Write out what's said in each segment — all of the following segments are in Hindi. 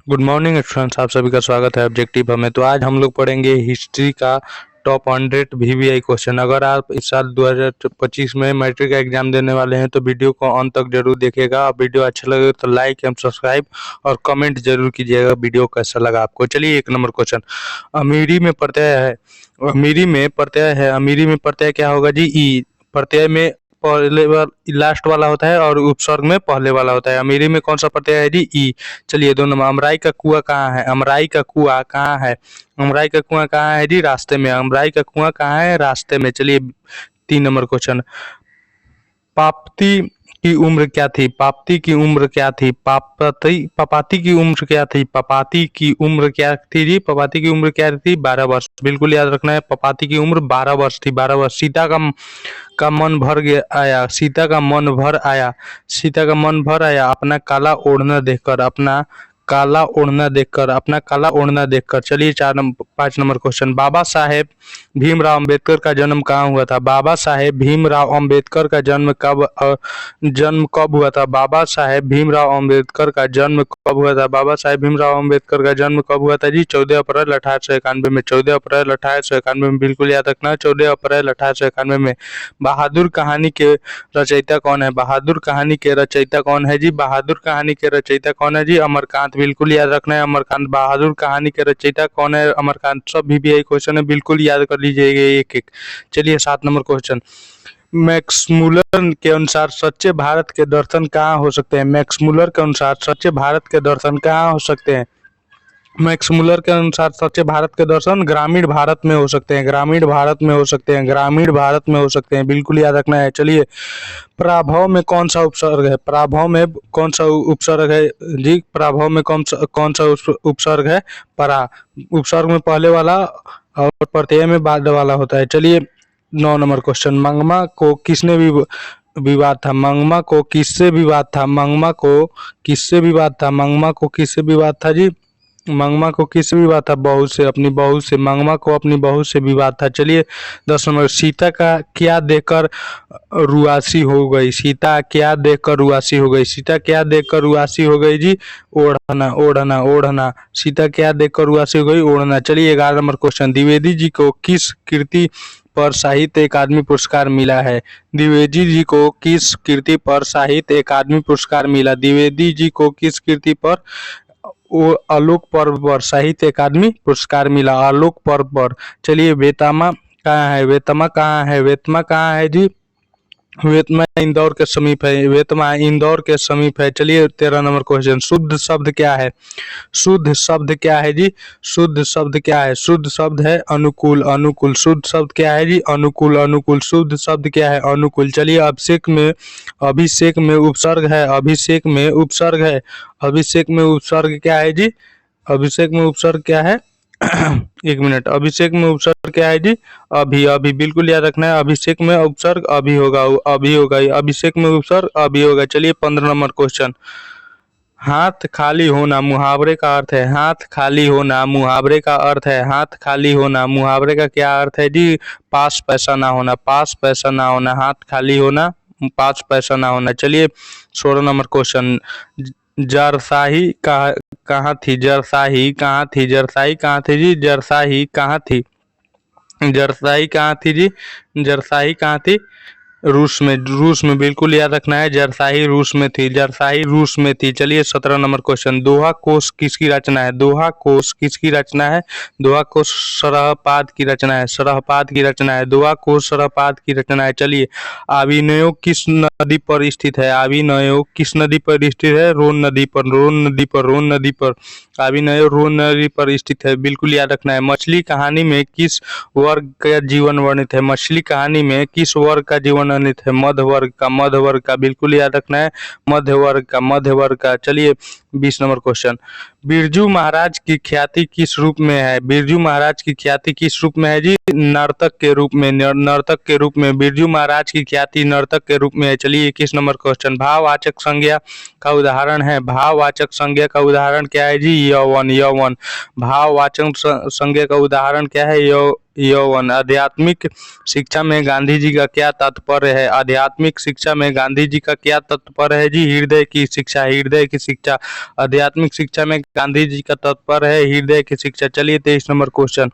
गुड मॉर्निंग स्टूडेंट्स, आप सभी का स्वागत है ऑब्जेक्टिव में। तो आज हम लोग पढ़ेंगे हिस्ट्री का टॉप 100 वीवीआई क्वेश्चन। अगर आप इस साल 2025 में मैट्रिक का एग्जाम देने वाले हैं तो वीडियो को अंत तक जरूर देखिएगा। और वीडियो अच्छा लगे तो लाइक एंड सब्सक्राइब और कमेंट जरूर कीजिएगा वीडियो कैसा लगा आपको। चलिए, 1 नंबर क्वेश्चन। अमीरी में प्रत्यय है। अमीरी में प्रत्यय क्या होगा जी? ई। प्रत्यय में पहले लास्ट वाला होता है और उपसर्ग में पहले वाला होता है। अमीरी में कौन सा प्रत्यय है जी? ई। चलिए, 2 नंबर। अमराई का कुआं कहाँ है? अमराई का कुआं कहाँ है? अमराई का कुआं कहाँ है जी? रास्ते में। अमराई का कुआं कहाँ है? रास्ते में। चलिए, 3 नंबर क्वेश्चन। पापती की उम्र क्या थी? पापती की उम्र क्या थी? पपाती की उम्र क्या थी? पपाती की उम्र क्या थी जी? पपाती की उम्र क्या थी? 12 वर्ष। बिल्कुल याद रखना है, पपाती की उम्र 12 वर्ष थी। 12 वर्ष। सीता का मन भर गया आया। सीता का मन भर आया। सीता का मन भर आया अपना काला ओढ़ना देखकर। अपना काला ओढ़ना देखकर। अपना काला ओढ़ना देखकर। चलिए, 5 नंबर क्वेश्चन। बाबा साहेब भीमराव अंबेडकर का जन्म कहाँ हुआ था? बाबा साहेब भीमराव अंबेडकर का जन्म कब हुआ था? बाबा साहेब भीमराव अंबेडकर का जन्म कब हुआ था? बाबा साहेब भीमराव अंबेडकर का जन्म कब हुआ था जी? 14 अप्रैल 1891 में। 14 अप्रैल 1891 में। बिल्कुल याद रखना है, 14 अप्रैल 1891 में। बहादुर कहानी के रचयिता कौन है? बहादुर कहानी के रचयिता कौन है जी? बहादुर कहानी के रचयिता कौन है जी? अमरकांत। बिल्कुल याद रखना है, अमरकांत। बहादुर कहानी के रचयिता कौन है? अमरकांत। सब वीवीआई क्वेश्चन है, बिल्कुल याद कर लीजिएगा एक एक। चलिए, 7 नंबर क्वेश्चन। मैक्समुलर के अनुसार सच्चे भारत के दर्शन कहाँ हो सकते हैं? मैक्समुलर के अनुसार सच्चे भारत के दर्शन कहाँ हो सकते हैं? मैक्स मुलर के अनुसार सच्चे भारत के दर्शन ग्रामीण भारत में हो सकते हैं। ग्रामीण भारत में हो सकते हैं। ग्रामीण भारत में हो सकते हैं। बिल्कुल याद रखना है। चलिए, पराभव में कौन सा उपसर्ग है? पराभव में कौन सा उपसर्ग है जी? पराभव में कौन सा उपसर्ग है? परा। उपसर्ग में पहले वाला और प्रत्यय में बाद वाला होता है। चलिए, 9 नंबर क्वेश्चन। मंगमा को किसने विवाद था? मंगमा को किससे विवाद था? मंगमा को किससे विवाद था? मंगमा को किससे विवाद था जी? मंगमा को किससे विवाद था? बहू से, अपनी बहू से। मंगमा को अपनी बहू से विवाद था। चलिए, 10 नंबर। सीता का क्या देखकर रुआसी हो गई? सीता क्या देखकर रुआसी हो गई? सीता क्या देखकर रुआसी हो गई जी? ओढ़ना, ओढ़ना, ओढ़ना। सीता क्या देखकर रुआसी हो गई? ओढ़ना। चलिए, 11 नंबर क्वेश्चन। द्विवेदी जी को किस कृति पर साहित्य अकादमी पुरस्कार मिला है? द्विवेदी जी को किस कृति पर साहित्य अकादमी पुरस्कार मिला? द्विवेदी जी को किस कृति पर वो आलोक पर्व पर साहित्य अकादमी पुरस्कार मिला? आलोक पर्व पर। चलिए, वेतमा कहाँ है? वेतमा कहाँ है? वेतमा कहाँ है जी? वेतमा इंदौर के समीप है। वेतमा इंदौर के समीप है। चलिए, 13 नंबर क्वेश्चन। शुद्ध शब्द क्या है? शुद्ध शब्द क्या है जी? शुद्ध शब्द क्या है? शुद्ध शब्द है अनुकूल। अनुकूल। शुद्ध शब्द क्या है जी? अनुकूल। अनुकूल। शुद्ध शब्द क्या है? अनुकूल। चलिए, अभिषेक में उपसर्ग है। अभिषेक में उपसर्ग है। अभिषेक में उपसर्ग क्या है जी? अभिषेक में उपसर्ग क्या है? 1 मिनट। अभिषेक में उपसर्ग क्या है जी? अभी। अभी। बिल्कुल याद रखना है, अभिषेक में उपसर्ग अभी होगा। अभी होगा। अभिषेक में उपसर्ग अभी होगा। चलिए, 15 नंबर क्वेश्चन। हाथ खाली होना मुहावरे का अर्थ है। हाथ खाली होना मुहावरे का अर्थ है। हाथ खाली होना मुहावरे का क्या अर्थ है जी? पास पैसा ना होना। पास पैसा ना होना। हाथ खाली होना, पास पैसा ना होना। चलिए, 16 नंबर क्वेश्चन। जरसाही कहाँ थी? जरसाही कहाँ थी? जरसाही कहाँ थी जी? जरसाही कहाँ थी? जरसाही कहाँ थी जी? जरसाही कहाँ थी? रूस में। रूस में। बिल्कुल याद रखना है, जरसाही रूस में थी। जरसाही रूस में थी। चलिए, 17 नंबर क्वेश्चन। दोहा कोश किसकी रचना है? दोहा कोश किसकी रचना है? दोहा कोश सरहपाद की रचना है। सरहपाद की रचना है। दोहा कोश सरहपाद की रचना है। चलिए, आविनयोग किस नदी पर स्थित है? आविनयोग किस नदी पर स्थित है? रोन नदी पर। रोन नदी पर। रोन नदी पर। आविनयोग रोन नदी पर स्थित है। बिल्कुल याद रखना है। मछली कहानी में किस वर्ग का जीवन वर्णित है? मछली कहानी में किस वर्ग का जीवन वर्णित है? मध्य वर्ग का। मध्य वर्ग का। बिल्कुल याद रखना है, मध्य वर्ग का। मध्य वर्ग का। चलिए, 20 नंबर क्वेश्चन। बिरजू महाराज की ख्याति किस रूप में है? बिरजू महाराज की ख्याति किस रूप में है जी? नर्तक के रूप में। नर्तक के रूप में बिरजू महाराज की ख्याति नर्तक के रूप में है। चलिए, 21 नंबर क्वेश्चन। भाववाचक संज्ञा का उदाहरण है। भाववाचक संज्ञा का उदाहरण क्या है जी? यौवन। यौवन। भाववाचक संज्ञा का उदाहरण क्या है? यौवन। आध्यात्मिक शिक्षा में गांधी जी का क्या तात्पर्य है? आध्यात्मिक शिक्षा में गांधी जी का क्या तात्पर्य है जी? हृदय की शिक्षा। हृदय की शिक्षा। आध्यात्मिक शिक्षा में गांधी जी का तात्पर्य है हृदय की शिक्षा। चलिए 23 नंबर क्वेश्चन।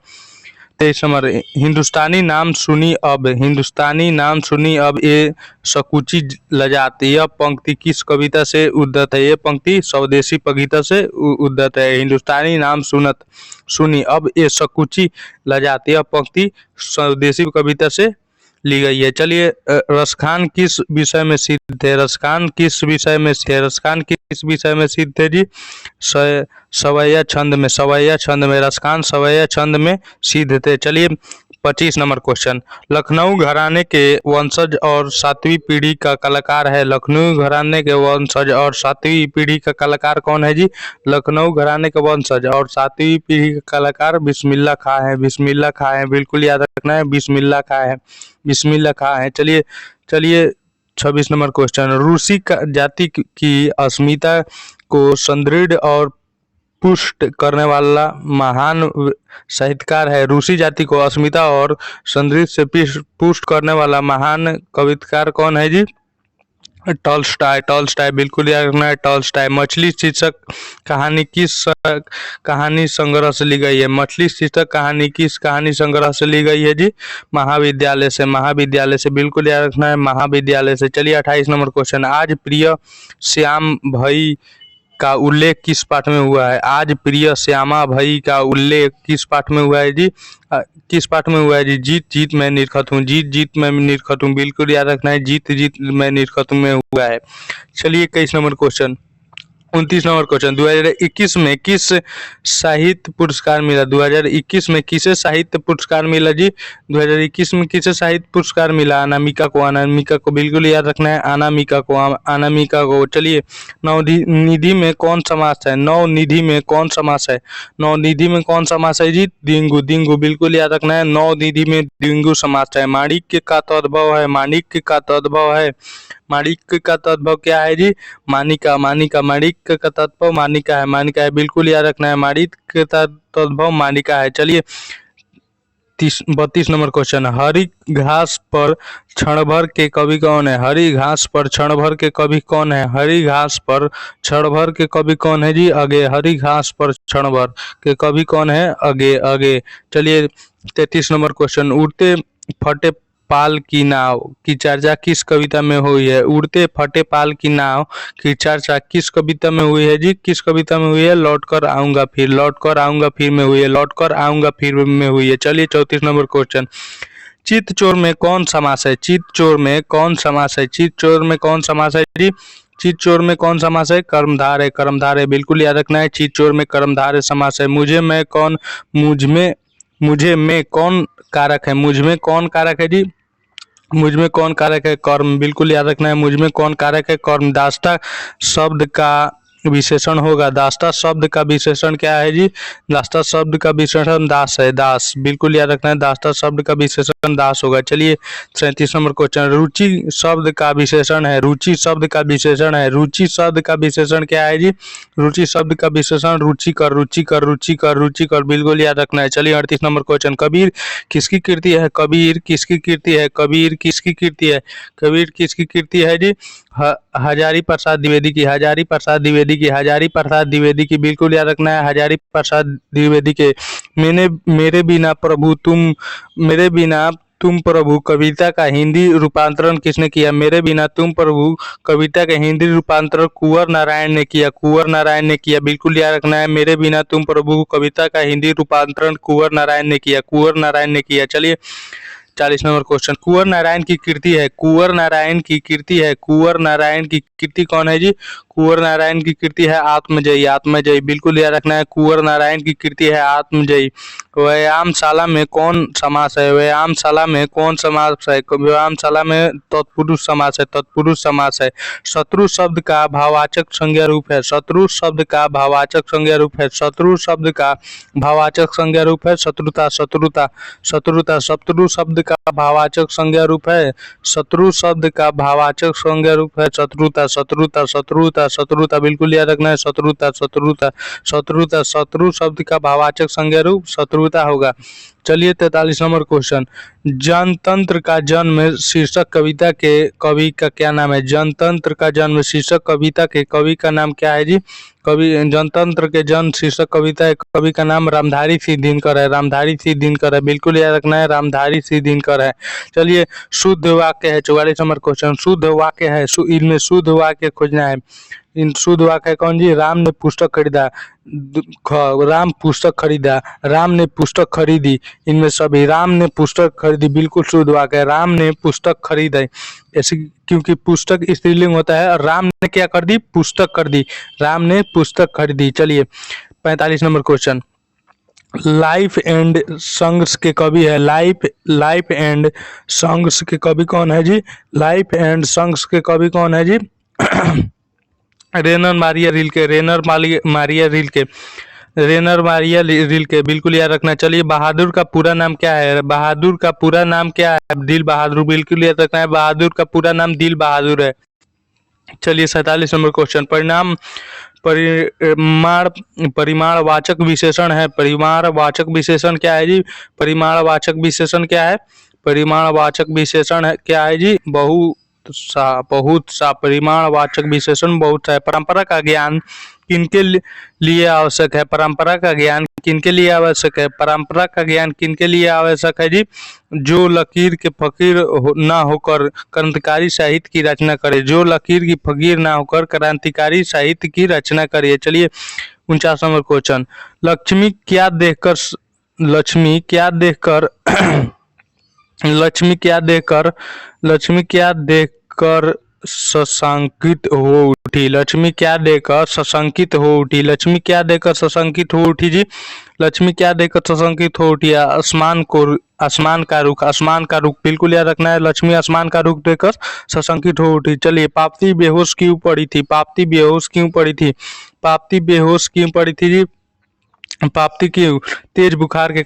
23 नंबर, हिंदुस्तानी नाम सुनी अब ये सकुची लजात। यह पंक्ति किस कविता से उद्धत है? ये पंक्ति स्वदेशी कविता से उद्धत है। हिंदुस्तानी नाम सुनी अब ये सकुची लजात। यह पंक्ति स्वदेशी कविता से ली गई है। चलिए रसखान किस विषय में सिद्ध थे? रसखान किस विषय में सिद्ध थे जी? सवैया छंद में रसखान सवैया छंद में सिद्ध थे। चलिए 25 नंबर क्वेश्चन। लखनऊ घराने के वंशज और 7वीं पीढ़ी का कलाकार है। लखनऊ घराने के वंशज और 7वीं पीढ़ी का कलाकार कौन है जी? लखनऊ घराने के वंशज और 7वीं पीढ़ी का कलाकार बिस्मिल्लाह खां है। बिल्कुल याद रखना है, बिस्मिल्लाह खां है। चलिए 26 नंबर क्वेश्चन। रूसी जाति की अस्मिता को सुदृढ़ और पुष्ट करने वाला महान साहित्यकार है। रूसी जाति को अस्मिता और सुदृढ़ से पुष्ट करने वाला महान कविताकार कौन है जी? टॉलस्टॉय बिल्कुल याद रखना है, टॉलस्टॉय। मछली शीर्षक कहानी किस कहानी संग्रह से ली गई है? मछली शीर्षक कहानी किस कहानी संग्रह से ली गई है जी? महाविद्यालय से बिल्कुल याद रखना है, महाविद्यालय से। चलिए 28 नंबर क्वेश्चन। आज प्रिय श्याम भाई का उल्लेख किस पाठ में हुआ है? आज प्रिय श्यामा भाई का उल्लेख किस पाठ में हुआ है जी? जीत मैं निरखत हूँ। बिल्कुल याद रखना है, जीत मैं निरखत हूँ में हुआ है। चलिए 21 नंबर क्वेश्चन। 29 number question. 2021 में किस साहित्य पुरस्कार मिला? 2021 में किसे साहित्य पुरस्कार मिला जी? 2021 में किसे साहित्य पुरस्कार मिला? अनामिका को बिल्कुल याद रखना है, अनामिका को। चलिए नवनिधि में कौन समास है? नवनिधि में कौन समास है जी? दिंगु बिल्कुल याद रखना है, नवनिधि में दिंगु समास है। माणिक्य का तद्भव है। माणिक्य का तद्भव क्या है जी? मानिका। माणिक्य का तद्भव मानिका है। बिल्कुल याद रखना है, माणिक्य का तद्भव मानिका है। चलिए 32 नंबर क्वेश्चन। हरी घास पर क्षण भर के कवि कौन है? हरी घास पर क्षण भर के कवि कौन है जी? अगे। हरी घास पर क्षण भर के कवि कौन है? अगे। चलिए 33 नंबर क्वेश्चन। उड़ते फटे पाल की नाव की चर्चा किस कविता में हुई है? उड़ते फटे पाल की नाव की चर्चा किस कविता में हुई है जी? किस कविता में हुई है? लौट कर आऊंगा फिर में हुई है। चलिए 34 नंबर क्वेश्चन। चित्तचोर में कौन समास है? चित्तचोर में कौन समास है जी? चित्तचोर में कौन समास है? कर्मधार है। बिल्कुल याद रखना है, चित्तचोर में कर्मधार समास है। मुझे में कौन कारक है? मुझ में कौन कारक है जी? मुझ में कौन कारक है? कर्म। बिल्कुल याद रखना है, मुझ में कौन कारक है? कर्म। दाष्टा शब्द का विशेषण होगा। दाष्टा शब्द का विशेषण क्या है जी? दाष्टा शब्द का विशेषण दास है। बिल्कुल याद रखना है, दाष्टा शब्द का विशेषण दास होगा। चलिए 37 नंबर क्वेश्चन। रुचि शब्द का विशेषण है। रुचि शब्द का विशेषण क्या है जी? रुचि शब्द का विशेषण रुचिकर। बिल्कुल याद रखना है। चलिए 38 नंबर क्वेश्चन। कबीर किसकी कीर्ति है? कबीर किसकी कीर्ति है जी? हजारी प्रसाद द्विवेदी की। बिल्कुल याद रखना है, हजारी प्रसाद द्विवेदी के। मेरे बिना तुम प्रभु कविता का हिंदी रूपांतरण किसने किया? मेरे बिना तुम प्रभु कविता का हिंदी रूपांतरण कुंवर नारायण ने किया। बिल्कुल याद रखना है, मेरे बिना तुम प्रभु कविता का हिंदी रूपांतरण कुंवर नारायण ने किया। चलिए 40 नंबर क्वेश्चन। कुंवर नारायण की कीर्ति कौन है जी? कुंवर नारायण की कीर्ति है आत्मजयी। बिल्कुल याद रखना है, कुंवर नारायण की कीर्ति है आत्मजयी। व्यायामशाला में कौन समास है? व्यायामशाला में तत्पुरुष समास है। शत्रु शब्द का भाववाचक संज्ञा रूप है। शत्रु शब्द का भाववाचक संज्ञा रूप है शत्रुता। शत्रु शब्द का भाववाचक संज्ञा रूप है शत्रुता। बिल्कुल याद रखना है, शत्रु शब्द का भाववाचक संज्ञा रूप शत्रुता होगा। चलिए 43 नंबर क्वेश्चन, जनतंत्र का जन्म शीर्षक कविता के कवि का क्या नाम है? जनतंत्र का जन्म शीर्षक कविता के कवि का नाम क्या है जी? कवि जनतंत्र के जन्म शीर्षक कविता है, कवि का नाम रामधारी सिंह दिनकर है। रामधारी सिंह दिनकर है, बिल्कुल याद रखना है, रामधारी सिंह दिनकर है। चलिए शुद्ध वाक्य है 44 नंबर क्वेश्चन, शुद्ध वाक्य है, इनमें शुद्ध वाक्य खोजना है। इन शुद्ध वाक्य है कौन जी? राम ने पुस्तक खरीदा, राम पुस्तक खरीदा, राम ने पुस्तक खरीदी, इनमें सभी राम ने पुस्तक खरीदी बिल्कुल शुद्ध वाक्य है। राम ने पुस्तक खरीदी, ऐसे क्योंकि पुस्तक स्त्रीलिंग होता है और राम ने क्या कर दी? पुस्तक कर दी, राम ने पुस्तक खरीदी। चलिए 45 number question, life and songs के कवि है, लाइफ एंड सॉन्ग्स के कवि कौन है जी? लाइफ एंड सॉन्ग्स के कवि कौन है जी? रेनर मारिया रिल्के, रेनर मारिया रिल्के, बिल्कुल याद रखना। चलिए बहादुर का पूरा नाम क्या है? बहादुर का पूरा नाम क्या है? दिल बहादुर, बिल्कुल याद रखना है, बहादुर का पूरा नाम दिल बहादुर है। चलिए 47 नंबर क्वेश्चन, परिमाणवाचक विशेषण है, परिमाणवाचक विशेषण क्या है जी? परिमाणवाचक विशेषण क्या है? परिमाणवाचक विशेषण है क्या है जी? बहुत सा परिमाणवाचक विशेषण बहुत सा है। परंपरा का ज्ञान किनके लिए आवश्यक है? परंपरा का ज्ञान किनके लिए आवश्यक है? परंपरा का ज्ञान किनके लिए आवश्यक है जी? जो लकीर के फकीर ना होकर क्रांतिकारी साहित्य की रचना करे, जो लकीर की फकीर ना होकर क्रांतिकारी साहित्य की रचना करे। चलिए 49 नंबर क्वेश्चन, लक्ष्मी क्या देखकर लक्ष्मी क्या देखकर लक्ष्मी क्या देखकर सशंकित हो उठी? लक्ष्मी क्या देखकर सशंकित हो उठी? लक्ष्मी क्या देखकर सशंकित हो उठी जी? लक्ष्मी क्या देखकर सशंकित हो उठी? आसमान का रुख, बिल्कुल याद रखना है, लक्ष्मी आसमान का रुख देखकर सशंकित हो उठी। चलिए पापती बेहोश क्यों पड़ी थी? पापती बेहोश क्यों पड़ी थी? पापती बेहोश क्यों पड़ी थी जी? पाप्ती की तेज बुखार के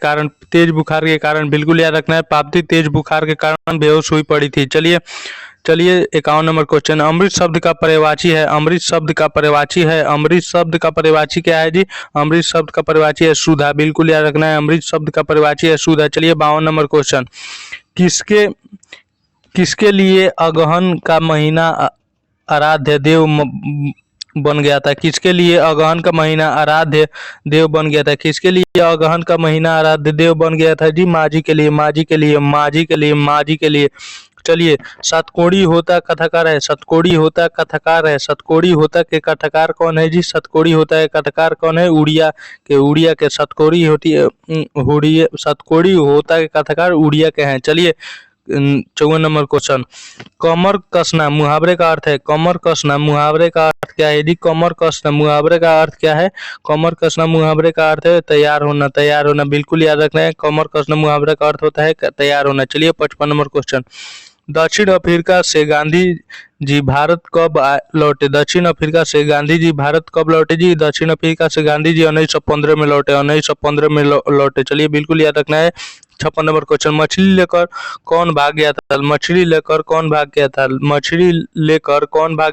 कारण, बिल्कुल याद रखना है, पाप्ती तेज बुखार के कारण बेहोश हुई पड़ी थी। चलिए 51 नंबर क्वेश्चन, अमृत शब्द का पर्यायवाची है, अमृत शब्द का पर्यायवाची क्या है जी? अमृत शब्द का पर्यायवाची है सुधा, बिल्कुल याद रखना है, अमृत शब्द का पर्यायवाची है सुधा। चलिए 52 नंबर क्वेश्चन, किसके लिए अगहन का महीना आराध्य देव बन गया था? किसके लिए अगहन का महीना आराध्य देव बन गया था? किसके लिए अगहन का महीना आराध्य देव बन गया था जी? माझी के लिए। चलिए सतकोड़ी होता कथाकार है, सतकोड़ी होता के कथाकार कौन है जी? सतकोड़ी होता है कथाकार कौन है? उड़िया के सतकोड़ी होती है, सतकोड़ी होता के कथाकार उड़िया के हैं। चलिए 54 नंबर क्वेश्चन, कमर कसना मुहावरे का अर्थ है, कमर कसना मुहावरे का अर्थ क्या है जी? कमर कसना मुहावरे का अर्थ क्या है? कमर कसना मुहावरे का अर्थ है तैयार होना, बिल्कुल याद रखना है, कमर कसना मुहावरे का अर्थ होता है तैयार होना। चलिए 55 नंबर क्वेश्चन, दक्षिण अफ्रीका से गांधी जी भारत कब लौटे? दक्षिण अफ्रीका से गांधी जी भारत कब लौटे जी? दक्षिण अफ्रीका से गांधी जी 1915 में लौटे, 1915 में लौटे। चलिए बिल्कुल याद रखना है। 56 नंबर क्वेश्चन, मछली लेकर कौन भाग गया था? मछली लेकर कौन भाग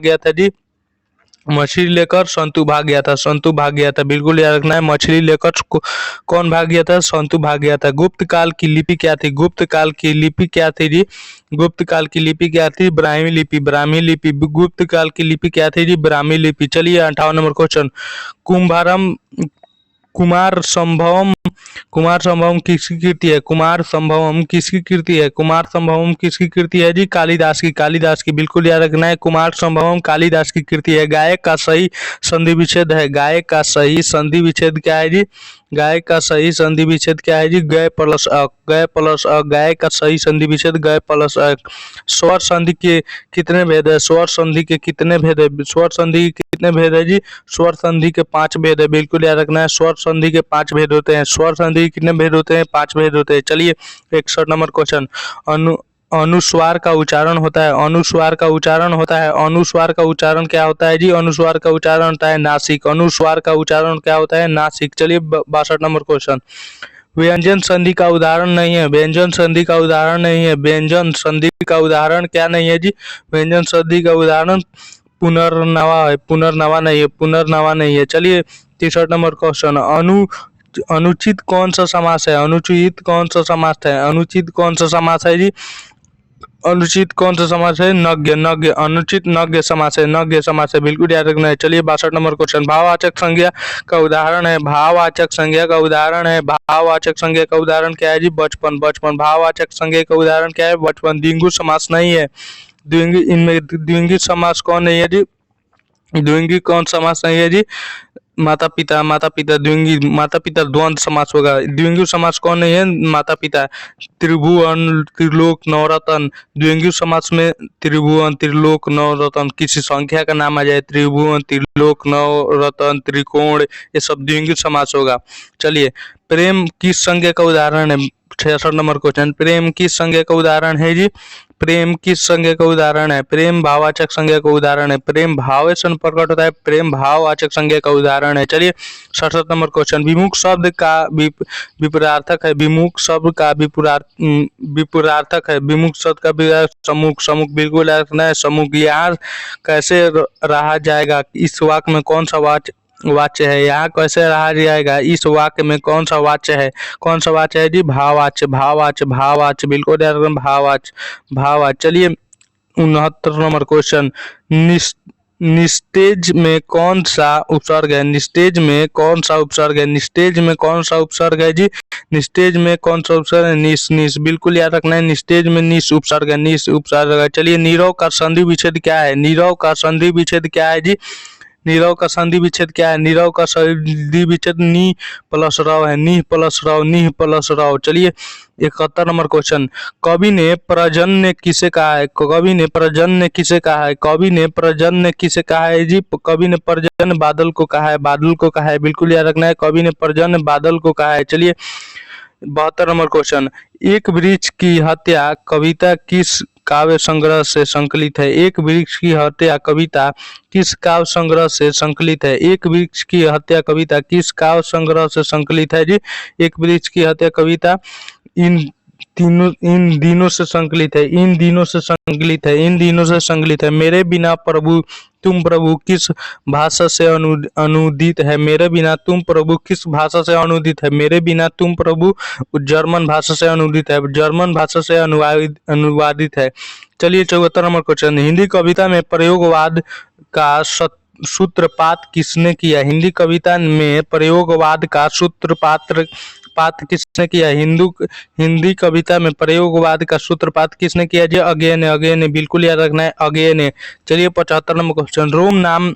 गया था जी? मछली लेकर संतु भाग गया था, बिल्कुल याद रखना है, मछली लेकर कौन भाग गया था? संतु भाग गया था। गुप्त काल की लिपि क्या थी? जी? गुप्त काल की लिपि क्या थी? ब्राह्मी लिपि। गुप्त काल की लिपि क्या थी जी? ब्राह्मी लिपि। चलिए 58 नंबर क्वेश्चन, कुमार संभवम किसकी कृति है? कुमार संभवम किसकी कृति है जी? कालिदास की, बिल्कुल याद रखना है, कुमार संभवम कालिदास की कृति है। गायक का सही संधि विच्छेद है, गायक का सही संधि विच्छेद क्या है जी? गायक का सही संधि विच्छेद क्या है जी? गय प्लस अ, गायक का सही संधि विच्छेद गय प्लस अ। स्वर संधि के कितने भेद है? स्वर संधि के कितने भेद है जी? स्वर संधि के 5 भेद है, बिल्कुल याद रखना है, स्वर संधि के 5 भेद होते हैं। स्वर संधि के कितने भेद होते हैं? 5 भेद होते हैं। चलिए 61 नंबर क्वेश्चन, अनुस्वार का उच्चारण होता है, अनुस्वार का उच्चारण क्या होता है जी? अनुस्वार का उच्चारण होता है नासिक, अनुस्वार का उच्चारण क्या होता है? नासिक। चलिए 62 नंबर क्वेश्चन, व्यंजन संधि का उदाहरण नहीं है, व्यंजन संधि का उदाहरण क्या नहीं है जी? व्यंजन संधि का उदाहरण पुनर्नवा नहीं है। चलिए 63 नंबर क्वेश्चन, अनुचित कौन सा समास है? अनुचित कौन सा समास है? अनुचित कौन सा समास है जी? अनुचित कौन सा समास है? नग्य। नग्य अनुचित नग्य समास है। नग्य समास है, बिल्कुल याद रखना है। चलिए 62 नंबर क्वेश्चन। भाववाचक संज्ञा का उदाहरण है। भाववाचक संज्ञा का उदाहरण है। भाववाचक संज्ञा का उदाहरण क्या है जी? बचपन। बचपन भाववाचक संज्ञा का उदाहरण क्या है? बचपन। द्विगु समास नहीं है। द्विंगी, इनमें द्विंगी समास कौन नहीं है जी? द्विंगी कौन समास नहीं है जी? माता पिता। माता पिता द्विंगी। माता पिता द्वंद्व समास होगा। द्विंगी समास कौन नहीं है? माता पिता। त्रिभुवन त्रिलोक नवरत्न। द्विंगी समास में त्रिभुवन त्रिलोक नवरत्न, किसी संख्या का नाम आ जाए, त्रिभुवन त्रिलोक नवरत्न त्रिकोण, ये सब द्विंगी समास होगा। चलिए, प्रेम किस संज्ञा का उदाहरण है? 66 नंबर क्वेश्चन। प्रेम किस संज्ञा का उदाहरण है जी? प्रेम किस संज्ञा का उदाहरण है? प्रेम भाववाचक संज्ञा का उदाहरण है। प्रेम भाव से प्रकट होता है, प्रेम भाववाचक संज्ञा का उदाहरण है। चलिए 67 नंबर क्वेश्चन। विमुख शब्द का विपरार्थक है। विमुख शब्द का विपरार्थक है। विमुख शब्द का विपरार्थक सम्मुख। सम्मुख बिल्कुल रखना है, सम्मुख। यहाँ कैसे रहा जाएगा? इस वाक्य में कौन सा वाच्य है? यहाँ कैसे रहा जाएगा? इस वाक्य में कौन सा वाच्य है? कौन सा वाच्य है जी? भाववाच्य। भाववाच्य। भाववाच्य बिल्कुल ध्यान रखना, भाववाच्य। भाववाच्य। चलिए 69 नंबर क्वेश्चन। निस्तेज में कौन सा उपसर्ग है? निस्तेज में कौन सा उपसर्ग है? निस्तेज में कौन सा उपसर्ग है जी? निस्तेज में कौन सा उपसर्ग है? निस। निस बिल्कुल याद रखना है, निस्तेज में निस उपसर्ग है। निस उपसर्ग है। चलिए, नीरव का संधि विच्छेद क्या है? नीरव का संधि विच्छेद क्या है जी? नीरव का संधि विच्छेद क्या है? नीरव का संधि विच्छेद नी प्लस रव है। नी प्लस रव, नी प्लस रव। चलिए 71 नंबर क्वेश्चन। कवि ने प्रजन्य किसे कहा है? कवि ने प्रजन्य किसे कहा है? कवि ने प्रजन्य किसे कहा है जी? कवि ने प्रजन्य बादल को कहा है। बादल को कहा है, बिल्कुल याद रखना है, कवि ने प्रजन्य बादल को कहा है। चलिए 72 नंबर क्वेश्चन। एक वृक्ष की हत्या कविता किस काव्य संग्रह से संकलित है? एक वृक्ष की हत्या कविता किस काव्य संग्रह से संकलित है? एक वृक्ष की हत्या कविता किस काव्य संग्रह से संकलित है जी? एक वृक्ष की हत्या कविता इन दिनों से संकलित है। इन दिनों से संकलित है। इन दिनों से संकलित है। मेरे बिना प्रभु तुम प्रभु किस भाषा से अनुदित है? मेरे बिना तुम प्रभु किस भाषा से अनुदित है? मेरे बिना तुम प्रभु जर्मन भाषा से अनुदित है। जर्मन भाषा से अनुवादित है। चलिए 74 नंबर क्वेश्चन। हिंदी कविता में प्रयोगवाद का सूत्रपात किसने किया? हिंदी कविता में प्रयोगवाद का सूत्रपात किसने किया? हिंदी कविता में प्रयोगवाद का सूत्रपात किसने किया जी? अगेन है। अगेन है, बिल्कुल याद रखना है, अगेन है। चलिए 75 नंबर क्वेश्चन। रोम नाम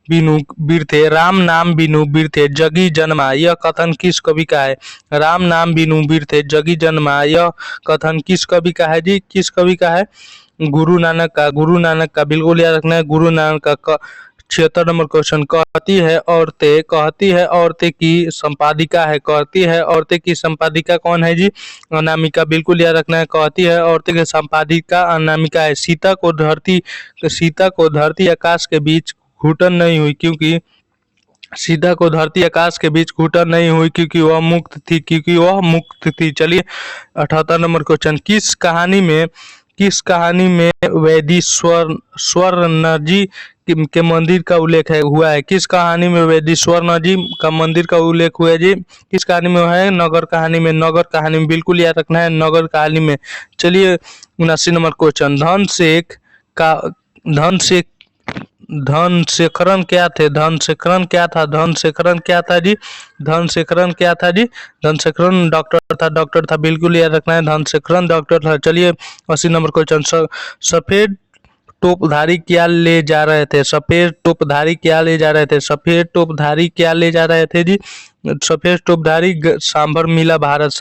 बिनु बिरथे राम नाम बिनु बिरथे जगी जन्मा, यह कथन किस कवि का है? राम नाम बिनु बिरथे जगी जन्मा, यह कथन किस कवि का है जी? किस कवि का है? गुरु नानक का। गुरु नानक का, बिल्कुल याद रखना है, गुरु नानक का। 76 नंबर क्वेश्चन। कहती है औरतें की संपादिका है। कहती है औरतें की संपादिका कौन है जी? अनामिका, बिल्कुल याद रखना है, कहती है औरतें की संपादिका अनामिका है। सीता को धरती आकाश के बीच घुटन नहीं हुई, क्योंकि सीता को धरती आकाश के बीच घुटन नहीं हुई, क्योंकि वह मुक्त थी। चलिए 78 नंबर क्वेश्चन। किस कहानी में वैदिश्वर जी के मंदिर का उल्लेख हुआ है? किस कहानी में वैदिश्वर जी का मंदिर का उल्लेख हुआ है जी? किस कहानी में है? नगर कहानी में। नगर कहानी में, बिल्कुल याद रखना है, नगर कहानी में। चलिए 79 नंबर क्वेश्चन। धनशेखरन क्या थे? धनशेखरन क्या था? धनशेखरन क्या था जी? धनशेखरन क्या था जी? धनशेखरन डॉक्टर था, बिल्कुल याद रखना है, धनशेखरन डॉक्टर था। चलिए 80 नंबर क्वेश्चन। सफेद टोपधारी क्या ले जा रहे थे? सफेद टोपधारी क्या ले जा रहे थे? सफेद टोपधारी क्या ले जा रहे थे जी? सफेद टोपधारी सांभर मिला भारत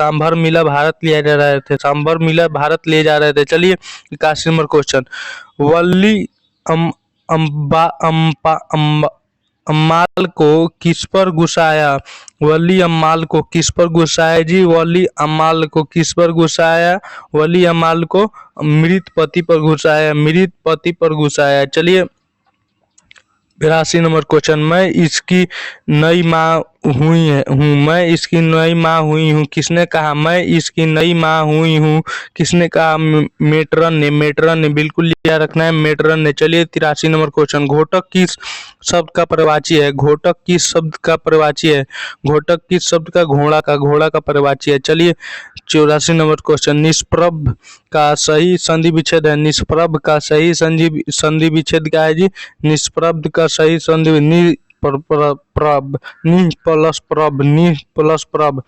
ले जा रहे थे। सांभर मिला भारत ले जा रहे थे। चलिए 81 नंबर क्वेश्चन। वल्ली अम्माल को किस पर गुस्साया? वली अम्माल को किस पर गुस्साया जी? वली अम्माल को किस पर गुस्साया? वली अम्माल को मृत पति पर गुस्साया। चलिए 82 नंबर क्वेश्चन। मैं इसकी नई माँ हूँ मैं इसकी नई माँ हुई हूँ, किसने कहा? मैं इसकी नई माँ हुई हूँ, किसने कहा? मेट्रन ने बिल्कुल याद रखना है, मेट्रन ने। चलिए 83 नंबर क्वेश्चन, घोटक किस शब्द का प्रवाची है? घोटक किस शब्द का प्रवाची है? घोटक किस शब्द का? घोड़ा का प्रवाची है। चलिए 84 नंबर क्वेश्चन, निष्प्रभ का सही संधि विच्छेद है। निष्प्रभ का सही संधि विच्छेद क्या है जी? निष्प्रभ का सही संधि प्रभ, नि प्लस प्रभ।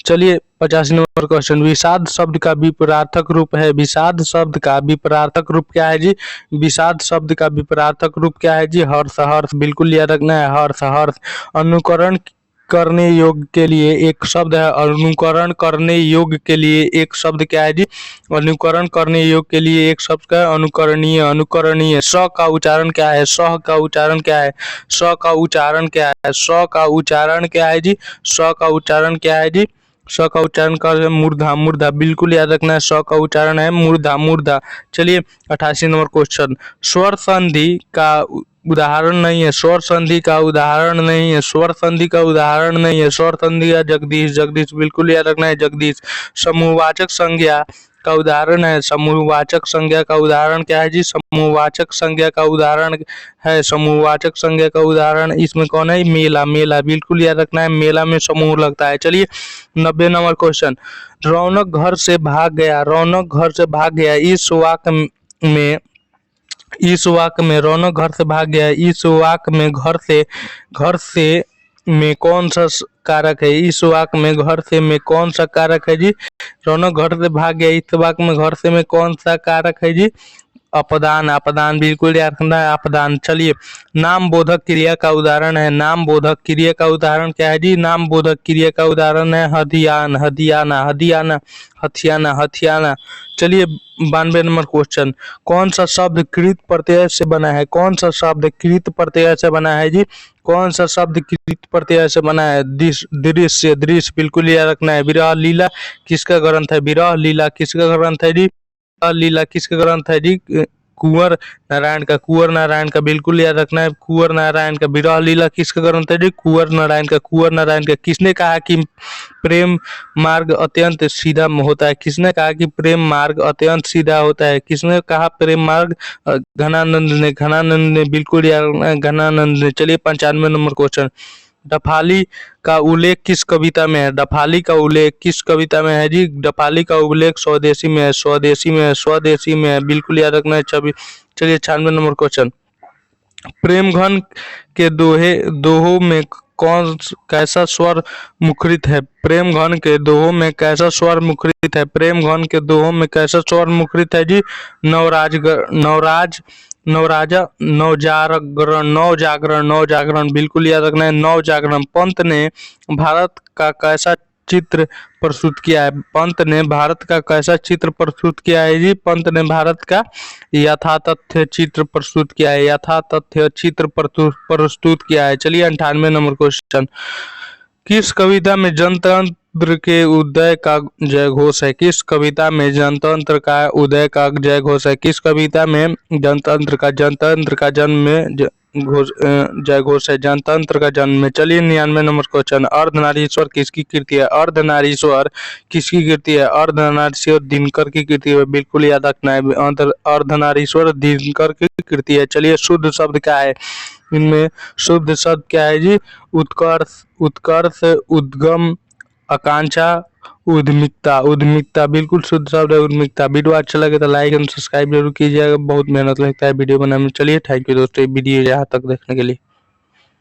चलिए 85 नंबर क्वेश्चन, विषाद शब्द का विपरार्थक रूप है। विषाद शब्द का विपरार्थक रूप क्या है जी? विषाद शब्द का विपरार्थक रूप क्या है जी? हर्ष, बिल्कुल याद रखना है, हर्ष। अनुकरण करने योग्य के लिए एक शब्द है। अनुकरण करने योग्य के लिए एक शब्द क्या है जी? अनुकरण करने योग्य के लिए एक शब्द का अनुकरणीय। स का उच्चारण क्या है? स का उच्चारण क्या है? स का उच्चारण क्या है? स का उच्चारण क्या है जी? स का उच्चारण क्या है जी? स का उच्चारण कर मूर्धा, बिल्कुल याद रखना है, स का उच्चारण है मूर्धा। चलिए 88 नंबर क्वेश्चन, स्वर संधि का उदाहरण नहीं है। स्वर संधि का उदाहरण नहीं है। स्वर संधि का उदाहरण नहीं है। स्वर संधि का जगदीश, बिल्कुल याद रखना है, जगदीश। समूहवाचक संज्ञा का उदाहरण है। समूहवाचक संज्ञा का उदाहरण क्या है जी? समूहवाचक संज्ञा का उदाहरण है, समूहवाचक संज्ञा का उदाहरण इसमें कौन है? मेला, बिल्कुल याद रखना है, मेला में समूह लगता है। चलिए 90 नंबर क्वेश्चन, रौनक घर से भाग गया। रौनक घर से भाग गया, इस वाक्य में रौनक घर से भाग गया, इस वाक्य में घर से में कौन सा कारक है? इस वाक्य में घर से में कौन सा कारक है जी? रौनक घर से भाग गया, इस वाक्य में घर से में कौन सा कारक है जी? अपदान, बिल्कुल याद रखना है, अपदान। चलिए नाम बोधक क्रिया का उदाहरण है। नाम बोधक क्रिया का उदाहरण क्या है जी? नाम बोधक क्रिया का उदाहरण है हथियाना। चलिए 92 नंबर क्वेश्चन, कौन सा शब्द कृत प्रत्यय से बना है? कौन सा शब्द कृत प्रत्यय से बना है जी? कौन सा शब्द कृत प्रत्यय से बना है? दृश्य, बिल्कुल याद रखना है। विरह लीला किसका ग्रंथ है? विरह लीला किसका ग्रंथ है जी? लीला किसका ग्रंथ है जी? कुंवर नारायण का, बिल्कुल याद रखना है, कुंवर नारायण का। विरह लीला किसका ग्रंथ है जी? कुंवर नारायण का। किसने कहा कि प्रेम मार्ग अत्यंत सीधा होता है? किसने कहा कि प्रेम मार्ग अत्यंत सीधा होता है? किसने कहा प्रेम मार्ग? घनानंद ने, बिल्कुल याद रखना है, घनानंद ने। चलिए 95 नंबर क्वेश्चन, डफाली का उल्लेख किस कविता में है? डफाली का उल्लेख किस कविता में है जी? डफाली का उल्लेख स्वदेशी में है, बिल्कुल याद रखना है, छवि। चलिए 96 नंबर क्वेश्चन, प्रेम घन के दोहों में कैसा स्वर मुखरित है? प्रेम घन के दोहों में कैसा स्वर मुखरित है? प्रेम घन के दोहों में कैसा स्वर मुखरित है जी? नवजागरण, बिल्कुल याद रखना है, नवजागरण। पंत ने भारत का कैसा चित्र प्रस्तुत किया है? पंत ने भारत का कैसा चित्र प्रस्तुत किया है जी? पंत ने भारत का यथातथ्य चित्र प्रस्तुत किया है, चलिए 98 नंबर क्वेश्चन, किस कविता में जनतंत्र के उदय का जय घोष है? किस कविता में जनतंत्र का उदय का जय घोष है? किस कविता में जनतंत्र का जन्म में जय घोष है? जनतंत्र का जन्म में। चलिए 99 नंबर क्वेश्चन, अर्धनारीश्वर किसकी कृति है? अर्धनारीश्वर किसकी कृति है? अर्धनारीश्वर दिनकर की कृति है, बिल्कुल याद रखना है, अर्धनारीश्वर दिनकर की कृति है। चलिए शुद्ध शब्द क्या है? इनमें शुद्ध शब्द क्या है जी? उत्कर्ष, उद्गम, आकांक्षा, उद्मिकता, बिल्कुल शुद्ध शब्द है उद्मिकता। वीडियो अच्छा लगे तो लाइक एंड सब्सक्राइब जरूर कीजिएगा, बहुत मेहनत लगता है वीडियो बनाने में। चलिए थैंक यू दोस्तों, वीडियो यहाँ तक देखने के लिए।